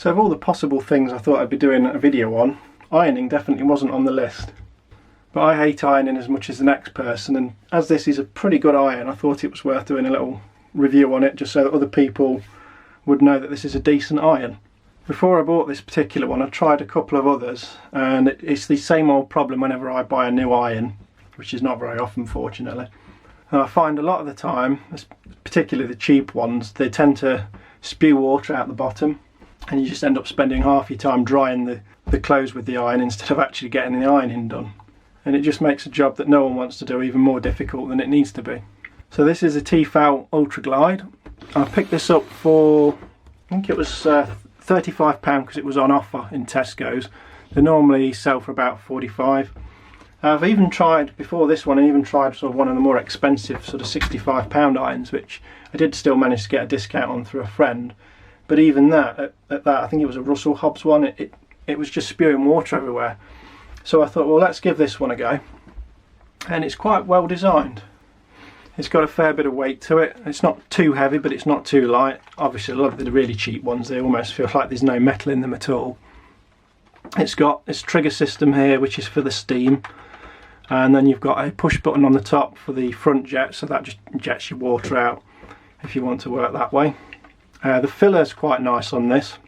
So of all the possible things I thought I'd be doing a video on, ironing definitely wasn't on the list. But I hate ironing as much as the next person, and as this is a pretty good iron, I thought it was worth doing a little review on it just so that other people would know that this is a decent iron. Before I bought this particular one, I tried a couple of others, and it's the same old problem whenever I buy a new iron, which is not very often, fortunately. And I find a lot of the time, particularly the cheap ones, they tend to spew water out the bottom, and you just end up spending half your time drying the clothes with the iron instead of actually getting the ironing done. And it just makes a job that no one wants to do even more difficult than it needs to be. So this is a Tefal Ultraglide. I picked this up for, I think it was £35 because it was on offer in Tesco's. They normally sell for about 45. I've even tried, before this one, I even tried sort of one of the more expensive sort of £65 irons, which I did still manage to get a discount on through a friend. But even that, at that, I think it was a Russell Hobbs one, it was just spewing water everywhere. So I thought, well, let's give this one a go. And it's quite well designed. It's got a fair bit of weight to it. It's not too heavy, but it's not too light. Obviously, a lot of the really cheap ones, they almost feel like there's no metal in them at all. It's got this trigger system here, which is for the steam. And then you've got a push button on the top for the front jet, so that just jets your water out if you want to work that way. The filler's quite nice on this.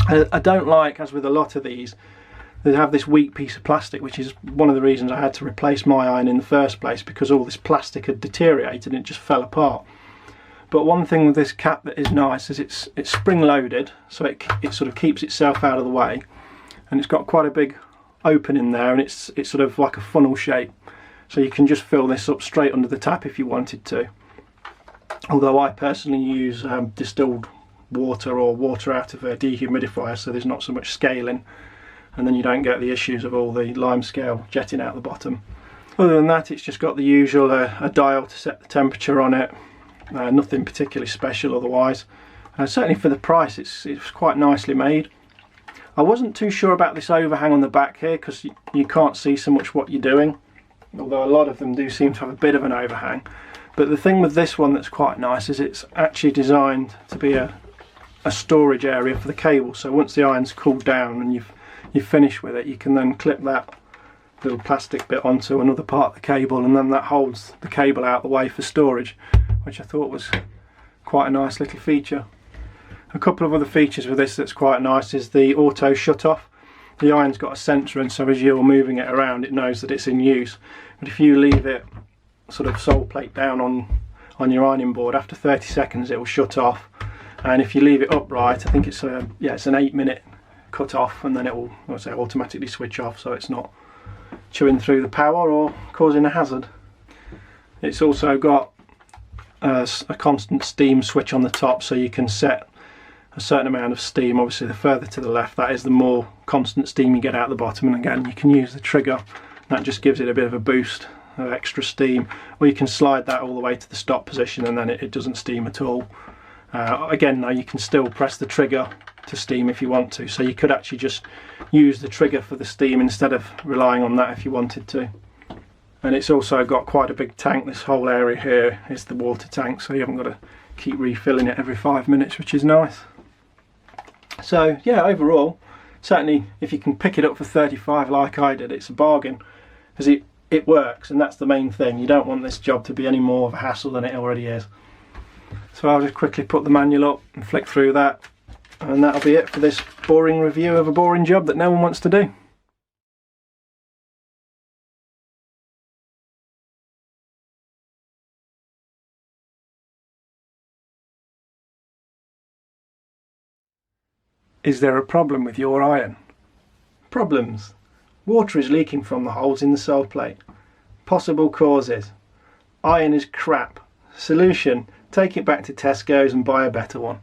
I don't like, as with a lot of these, they have this weak piece of plastic, which is one of the reasons I had to replace my iron in the first place, because all this plastic had deteriorated and it just fell apart. But one thing with this cap that is nice is it's spring loaded, so it sort of keeps itself out of the way, and it's got quite a big opening there, and it's sort of like a funnel shape, so you can just fill this up straight under the tap if you wanted to. Although I personally use distilled water or water out of a dehumidifier, so there's not so much scaling, and then you don't get the issues of all the lime scale jetting out the bottom. Other than that, it's just got the usual a dial to set the temperature on it. Nothing particularly special otherwise. Certainly for the price, it's quite nicely made. I wasn't too sure about this overhang on the back here, because you can't see so much what you're doing, although a lot of them do seem to have a bit of an overhang. But the thing with this one that's quite nice is it's actually designed to be a storage area for the cable, so once the iron's cooled down and you've finished with it, you can then clip that little plastic bit onto another part of the cable, and then that holds the cable out of the way for storage, which I thought was quite a nice little feature. A couple of other features with this that's quite nice is the auto shut off. The iron's got a sensor, and so as you're moving it around, it knows that it's in use. But if you leave it sort of sole plate down on your ironing board, after 30 seconds it will shut off. And if you leave it upright, I think it's an 8-minute cut off, and then it will, automatically switch off, so it's not chewing through the power or causing a hazard. It's also got a constant steam switch on the top, so you can set a certain amount of steam. Obviously the further to the left that is, the more constant steam you get out the bottom, and again you can use the trigger, that just gives it a bit of a boost of extra steam, or you can slide that all the way to the stop position and then it doesn't steam at all. Again, now you can still press the trigger to steam if you want to, so you could actually just use the trigger for the steam instead of relying on that if you wanted to. And it's also got quite a big tank. This whole area here is the water tank, so you haven't got to keep refilling it every 5 minutes, which is nice. So yeah, overall, certainly if you can pick it up for 35 like I did, it's a bargain, because it works, and that's the main thing. You don't want this job to be any more of a hassle than it already is. So I'll just quickly put the manual up and flick through that, and that'll be it for this boring review of a boring job that no one wants to do. Is there a problem with your iron? Problems. Water is leaking from the holes in the sole plate. Possible causes. Iron is crap. Solution. Take it back to Tesco's and buy a better one.